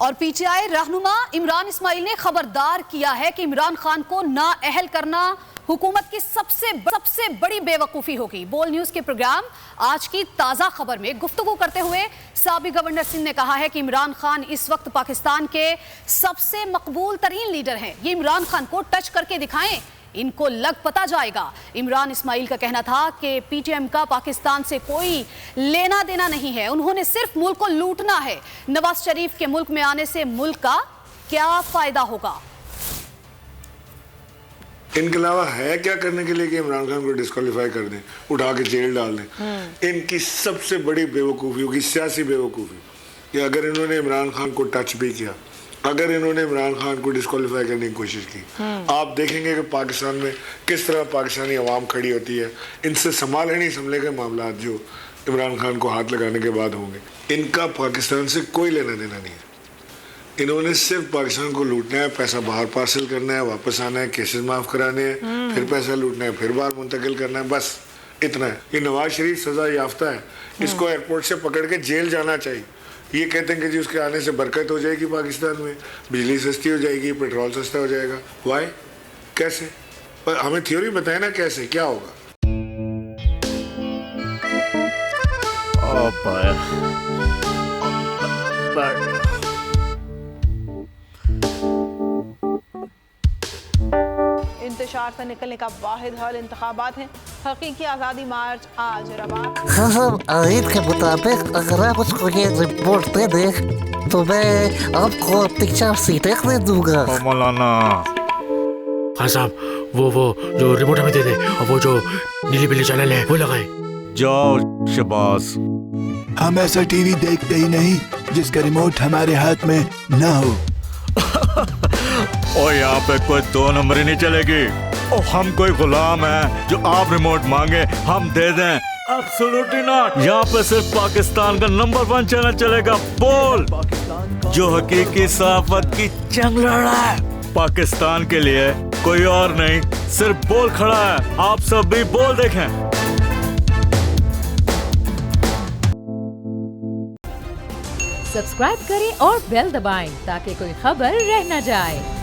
और पीटीआई रहनुमा इमरान इस्माइल ने खबरदार किया है कि इमरान खान को नाअहल करना हुकूमत की सबसे बड़ी बेवकूफ़ी होगी। बोल न्यूज़ के प्रोग्राम आज की ताज़ा खबर में गुफ्तगू करते हुए साबिक गवर्नर सिंध ने कहा है कि इमरान खान इस वक्त पाकिस्तान के सबसे मकबूल तरीन लीडर हैं। ये इमरान खान को टच करके दिखाएं, इनको लग पता जाएगा। इमरान इस्माइल का कहना था कि पीटीएम का पाकिस्तान से कोई लेना देना नहीं है, उन्होंने सिर्फ मुल्क को लूटना है। नवाज शरीफ के मुल्क में आने से मुल्क का क्या फायदा होगा? इनके अलावा है क्या करने के लिए कि इमरान खान को डिस्क्वालीफाई कर दें, उठा के जेल डाल दें। इनकी सबसे बड़ी बेवकूफ़ी होगी, सियासी बेवकूफ़ी, कि अगर इन्होंने इमरान खान को टच भी किया, अगर इन्होंने इमरान खान को डिस्क्वालीफाई करने की कोशिश की, आप देखेंगे कि पाकिस्तान में किस तरह पाकिस्तानी अवाम खड़ी होती है। इनसे संभाले नहीं संभले के मामला जो इमरान खान को हाथ लगाने के बाद होंगे। इनका पाकिस्तान से कोई लेना देना नहीं है। इन्होंने सिर्फ पाकिस्तान को लूटना है, पैसा बाहर पार्सल करना है, वापस आना है, केसेस माफ़ कराने हैं, फिर पैसा लूटना है, फिर बाहर मुंतकिल करना है, बस इतना है। ये नवाज शरीफ सज़ा याफ्ता है, इसको एयरपोर्ट से पकड़ के जेल जाना चाहिए। ये कहते हैं कि जी उसके आने से बरकत हो जाएगी, पाकिस्तान में बिजली सस्ती हो जाएगी, पेट्रोल सस्ता हो जाएगा। वाई? कैसे? पर हमें थ्योरी बताए ना, कैसे क्या होगा। इंतशार से निकलने का वाहिद हल इंतखाबात हैं। हकीकी आज़ादी मार्च आज रवा। हम आइन के मुताबिक अगर आप उसको ये रिपोर्ट दे दें तो मैं आपको अपनी 4 सीटें दे दूंगा। मौलाना खान साहब, वो जो रिमोट हमें दे दे और वो जो नीली पीली चैनल है वो लगाए। जाओ शबाज। हम ऐसा टीवी देखते ही नहीं जिसका रिमोट हमारे हाथ में ना हो। और यहाँ पे कोई 2 नंबरी नहीं चलेगी। और हम कोई गुलाम है जो आप रिमोट मांगे हम दे दें? Absolutely not. यहाँ पे सिर्फ पाकिस्तान का नंबर 1 चैनल चलेगा, बोल, जो हकीकी सहाफत की जंग लड़ रहा है। पाकिस्तान के लिए कोई और नहीं, सिर्फ बोल खड़ा है। आप सब भी बोल देखें। सब्सक्राइब करें और बेल दबाएं ताकि कोई खबर रह न जाए।